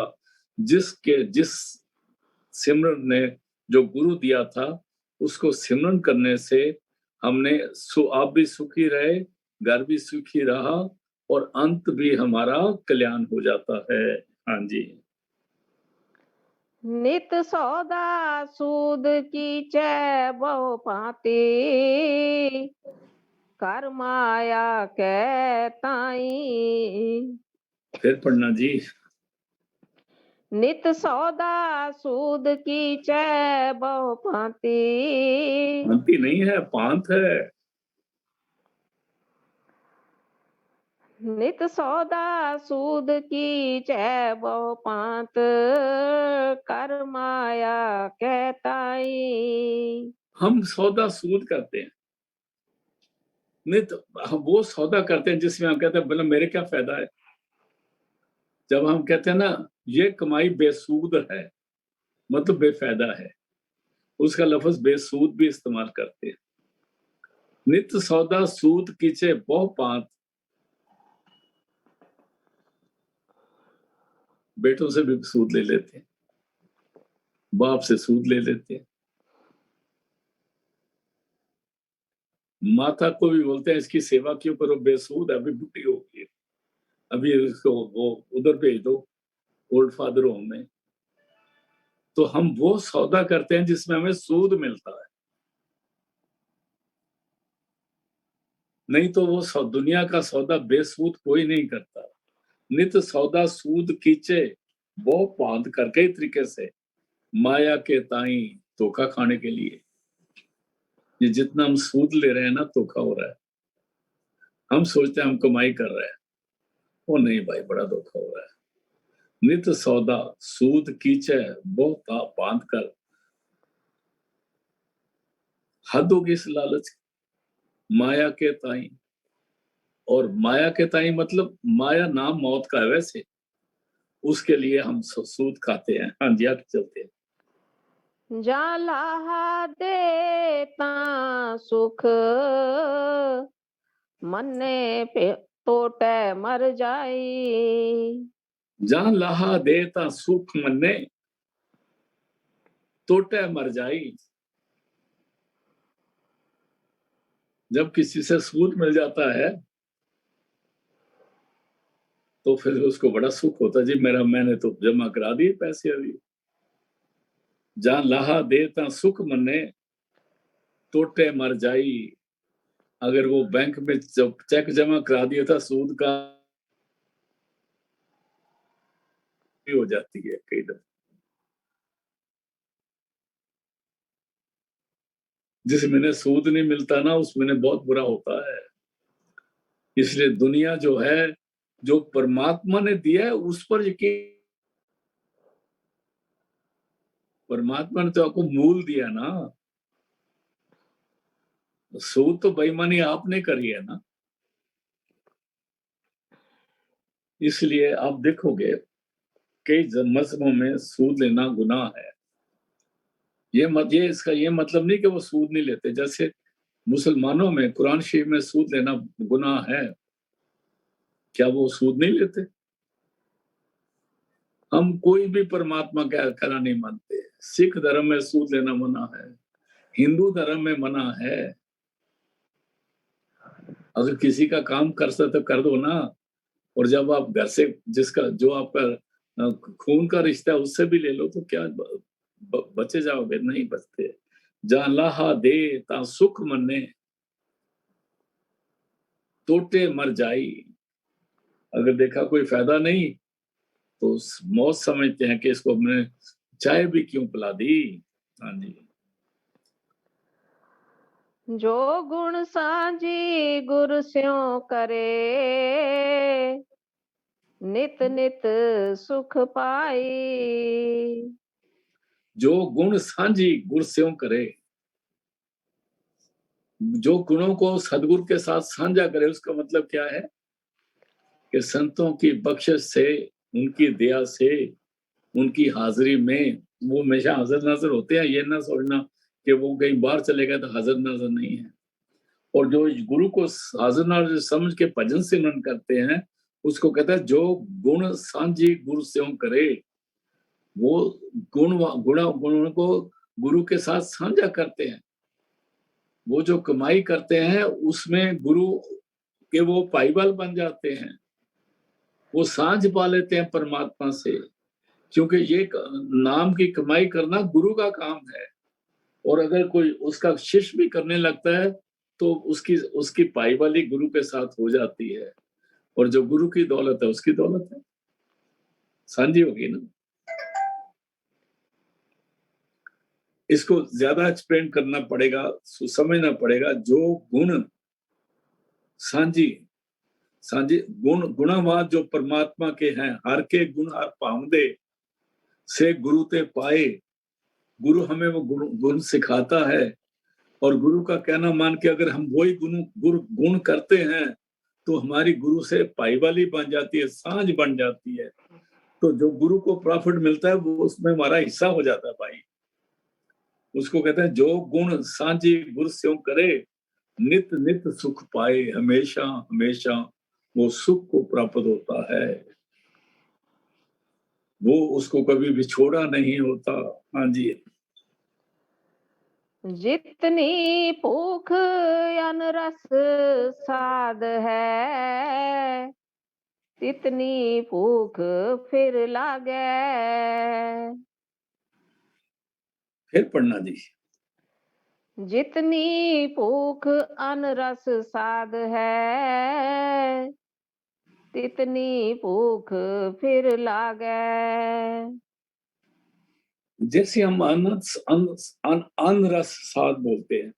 जिस सिमरन ने जो गुरु दिया था उसको सिमरन करने से हमने आप भी सुखी रहे, घर भी सुखी रहा, और अंत भी हमारा कल्याण हो जाता है। हाँ जी।
नित सौदा सूद की कै बहु पाती, कर माया कै ताई।
फिर पढ़ना जी।
नित सौदा सूद की कै बहु पाती,
भांति नहीं है, पांत है।
नित सौदा सूद की कै बहु पात, कर माया कै ताई।
हम सौदा सूद करते हैं, नित हम वो सौदा करते हैं जिसमें हम कहते हैं बोले मेरे क्या फायदा है। जब हम कहते हैं ना ये कमाई बेसूद है, मतलब बेफायदा है, उसका लफ्ज बेसूद भी इस्तेमाल करते हैं। नित सौदा सूद कीचे बहु पांत, बेटों से भी सूद ले लेते हैं, बाप से सूद ले लेते हैं, माता को भी बोलते हैं इसकी सेवा क्यों करो, बेसूद अभी बुढ़ी हो गई, अभी इसको वो उधर भेज दो ओल्ड फादर होम में। तो हम वो सौदा करते हैं जिसमें हमें सूद मिलता है, नहीं तो वो दुनिया का सौदा बेसूद कोई नहीं करता। नित सौदा सूद कीचे वो पांत कर कई तरीके से, माया के ताई धोखा खाने के लिए। ये जितना हम सूद ले रहे हैं ना, धोखा हो रहा है। हम सोचते हैं हम कमाई कर रहे हैं, वो नहीं भाई, बड़ा धोखा हो रहा है। नित सौदा सूद कीचे वो बांध कर, हद होगी इस लालच की। माया के ताई, और माया के ताई मतलब माया नाम मौत का है, वैसे उसके लिए हम सूद खाते हैं। हाँ जी, आगे चलते हैं।
जा लाहा दे ता सुख, मन्ने पे तोटे मर जाई।
जहां लाहा देता सुख मन्ने, तोटे मर जाई। जब किसी से सूद मिल जाता है तो फिर उसको बड़ा सुख होता है, जी मैंने तो जमा करा दिए पैसे अभी। जहां लाहा देता सुख मन्ने, तोटे मर जाई। अगर वो बैंक में जब चेक जमा करा दिया था सूद का, हो जाती है कई दफा। जिस महीने सूद नहीं मिलता ना, उस महीने बहुत बुरा होता है। इसलिए दुनिया जो है, जो परमात्मा ने दिया है उस पर यकीन। परमात्मा ने तो आपको मूल दिया ना, सूद तो बेईमानी आपने करी है ना। इसलिए आप देखोगे कई मजहबों में सूद लेना गुनाह है। ये इसका ये मतलब नहीं कि वो सूद नहीं लेते। जैसे मुसलमानों में कुरान शरीफ में सूद लेना गुनाह है, क्या वो सूद नहीं लेते? हम कोई भी परमात्मा का कहना नहीं मानते। सिख धर्म में सूद लेना मना है, हिंदू धर्म में मना है। अगर किसी का काम कर सकते तो कर दो ना। और जब आप घर से जिसका जो आपका खून का रिश्ता है उससे भी ले लो तो क्या बचे जाओगे? नहीं बचते। जहाँ लाहा दे ता सुख मने, टोटे मर जाई। अगर देखा कोई फायदा नहीं तो मौत समझते हैं कि इसको हमने चाय भी क्यों पिला दी। हाँ जी।
जो गुण साझी गुर स्यों करे, नित नित सुख पाई।
जो गुण साझी गुर स्यों करे, जो गुणों को सदगुरु के साथ साझा करे, उसका मतलब क्या है कि संतों की बख्शिश से, उनकी दया से, उनकी हाजिरी में वो हमेशा हाजिर नाजिर होते हैं। ये ना सोचना कि वो कहीं बाहर चले गए तो हाजिर नाजिर नहीं है। और जो गुरु को हाजिर नाजिर समझ के भजन सिमरन करते हैं, उसको कहता है जो गुण सांझी गुरु स्यों करे। वो गुण को गुरु के साथ साझा करते हैं। वो जो कमाई करते हैं उसमें गुरु के वो पाईवाल बन जाते हैं। वो साझ पा लेते हैं परमात्मा से, क्योंकि ये नाम की कमाई करना गुरु का काम है। और अगर कोई उसका शिष्य भी करने लगता है तो उसकी पाईवाली गुरु के साथ हो जाती है। और जो गुरु की दौलत है उसकी दौलत है, साझी होगी ना। इसको ज्यादा एक्सप्लेन करना पड़ेगा, समझना पड़ेगा। जो गुण सांझी सांझी गुणवान जो परमात्मा के हैं, हर के गुण हर पावंदे से गुरु ते पाए। गुरु हमें वो गुण सिखाता है। और गुरु का कहना मान के अगर हम वही गुण करते हैं तो हमारी गुरु से पाईवाली बन जाती है, सांझ बन जाती है। तो जो गुरु को प्रॉफिट मिलता है वो उसमें हमारा हिस्सा हो जाता है भाई। उसको कहते हैं जो गुण सांझी गुरु स्यों करे, नित नित सुख पाए। हमेशा हमेशा वो सुख को प्राप्त होता है। वो उसको कभी भी छोड़ा नहीं होता। हाँ जी।
जितनी भूख अन रस साध है, तितनी भूख फिर लागे।
फिर पढ़ना जी।
जितनी भूख अन रस साध है, तितनी भूख फिर लागे।
जैसे हम अन रस साध बोलते हैं,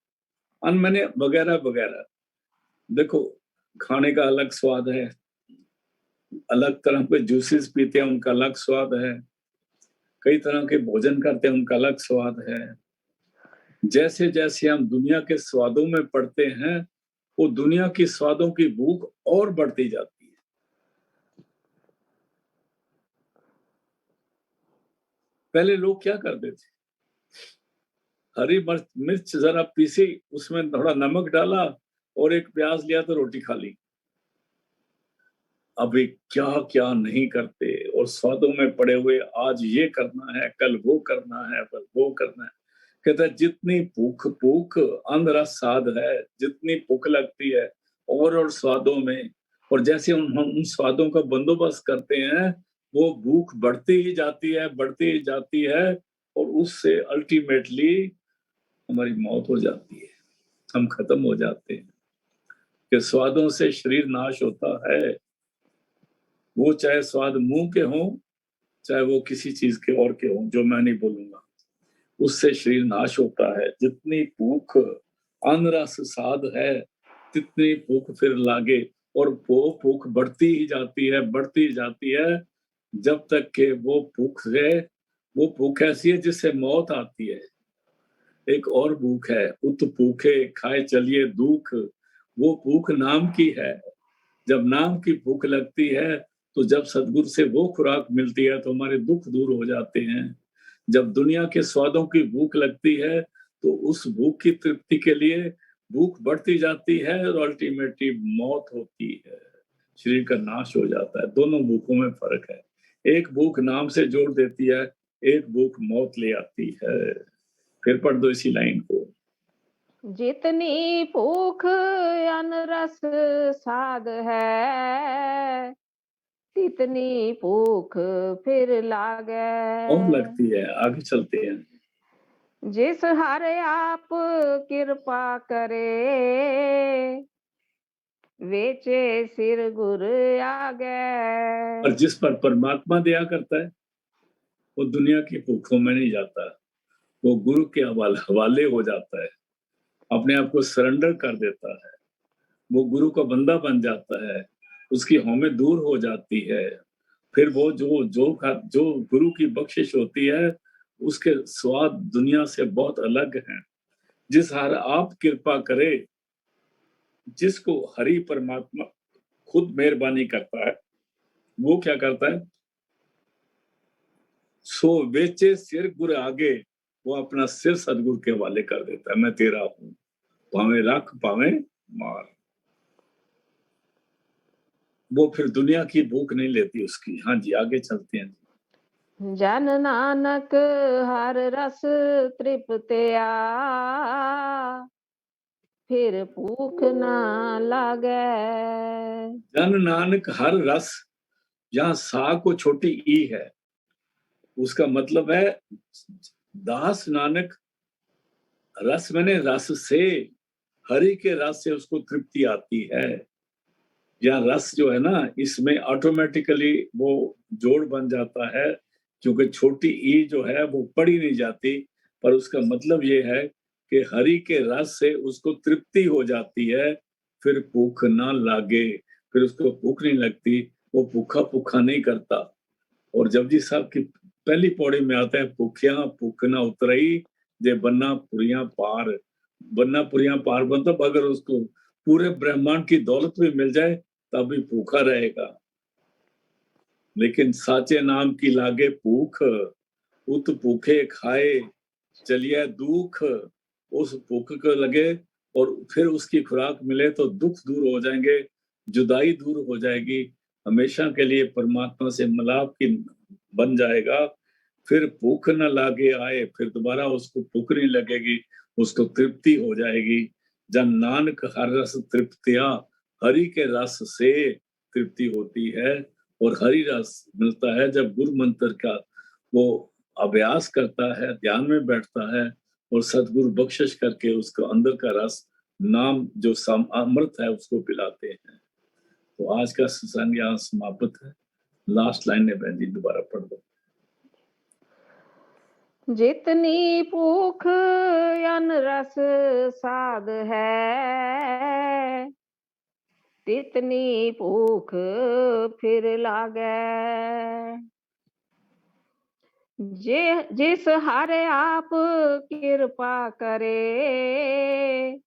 अन मैंने वगैरह वगैरह। देखो खाने का अलग स्वाद है, अलग तरह के जूसेस पीते हैं उनका अलग स्वाद है, कई तरह के भोजन करते हैं उनका अलग स्वाद है। जैसे जैसे हम दुनिया के स्वादों में पड़ते हैं, वो दुनिया की स्वादों की भूख और बढ़ती जाती है। पहले लोग क्या करते थे, हरी मिर्च जरा पीसी, उसमें थोड़ा नमक डाला और एक प्याज लिया तो रोटी खा ली। अभी क्या क्या नहीं करते और स्वादों में पड़े हुए, आज ये करना है, कल वो करना है, कल वो करना है। कहता है जितनी भूख भूख अंधरा साध है, जितनी भूख लगती है और स्वादों में। और जैसे हम उन स्वादों का बंदोबस्त करते हैं, वो भूख बढ़ती ही जाती है, बढ़ती ही जाती है। और उससे अल्टीमेटली हमारी मौत हो जाती है, हम खत्म हो जाते हैं। कि स्वादों से शरीर नाश होता है। वो चाहे स्वाद मुंह के हों, चाहे वो किसी चीज के और के हों, जो मैं नहीं बोलूंगा, उससे शरीर नाश होता है। जितनी भूख अन्न रस साध है, तितनी भूख फिर लागे। और वो भूख बढ़ती ही जाती है, बढ़ती ही जाती है, जब तक कि वो भूख ऐसी है जिससे मौत आती है। एक और भूख है, उत भूखे खाए चलिए दुख। वो भूख नाम की है। जब नाम की भूख लगती है तो जब सद्गुरु से वो खुराक मिलती है तो हमारे दुख दूर हो जाते हैं। जब दुनिया के स्वादों की भूख लगती है तो उस भूख की तृप्ति के लिए भूख बढ़ती जाती है और अल्टीमेटली मौत होती है, शरीर का नाश हो जाता है। दोनों भूखों में फर्क है। एक भूख नाम से जोड़ देती है, एक भूख मौत ले आती है। फिर पढ़ दो इसी लाइन को।
जितनी भूख अन्न रस साध है, तितनी भूख फिर लागे।
और लगती है, आगे चलते हैं।
जिस हर आप कृपा करे, वेचे सिर गुर आगे।
और जिस पर परमात्मा दया करता है वो दुनिया की भूखों में नहीं जाता, वो गुरु के हवाले हो जाता है, अपने आप को सरेंडर कर देता है, वो गुरु का बंदा बन जाता है, उसकी हौमें दूर हो जाती है। फिर वो जो गुरु की बख्शिश होती है उसके स्वाद दुनिया से बहुत अलग हैं। जिस हर आप कृपा करे, जिसको हरि परमात्मा खुद मेहरबानी करता है, वो क्या करता है, सो बेचे सिर गुर आगे, वो अपना सिर सदगुरु के हवाले कर देता है। मैं तेरा हूं, पावे रख पावे मार। वो फिर दुनिया की भूख नहीं लेती उसकी। हाँ जी, आगे चलते हैं।
जन नानक हर रस तृप्तिया, फिर भूख ना लागे।
जन नानक हर रस, जहां सा को छोटी ई है, उसका मतलब है दास नानक, रस मैंने रस से, हरि के रस से उसको तृप्ति आती है। या रस जो है ना, इसमें ऑटोमेटिकली वो जोड़ बन जाता है, क्योंकि छोटी ई जो है वो पढ़ी नहीं जाती, पर उसका मतलब ये है कि हरि के रस से उसको तृप्ति हो जाती है, फिर भूख ना लागे, फिर उसको भूख नहीं लगती, वो भूखा नहीं करता। और जपजी साहब की पहली पौड़ी में आता है, भूखिया भूख ना उतरई, जे बन्ना पुरिया पार। बन्ना पुरिया पार मतलब अगर उसको पूरे ब्रह्मांड की दौलत भी मिल जाए तब भी भूखा रहेगा, लेकिन साचे नाम की लागे भूख, उत भूखे खाए चलिए दुख। उस भूख को लगे और फिर उसकी खुराक मिले तो दुख दूर हो जाएंगे, जुदाई दूर हो जाएगी, हमेशा के लिए परमात्मा से मिलाप की बन जाएगा। फिर भूख न लागे आए, फिर दोबारा उसको भूख नहीं लगेगी, उसको तृप्ति हो जाएगी। जन नानक हर रस तृप्तिया, हरि के रस से तृप्ति होती है। और हरि रस मिलता है जब गुरु मंत्र का वो अभ्यास करता है, ध्यान में बैठता है और सदगुरु बख्शिश करके उसको अंदर का रस, नाम जो अमृत है उसको पिलाते हैं। तो आज का सत्संग यहाँ समाप्त है। लास्ट लाइन है बहन जी, दोबारा पढ़ दो।
जितनी भूख अन्न रस साध है, तितनी भूख फिर लागे। जिस हारे आप कृपा करे,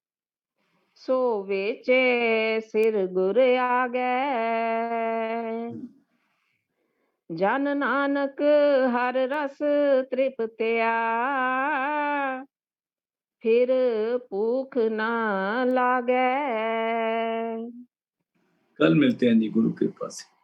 सो बेचे सिर गुर आगे। जन नानक हर रस तृप्तिया, फिर भूख ना लागे।
कल मिलते हैं जी गुरु कृपा से।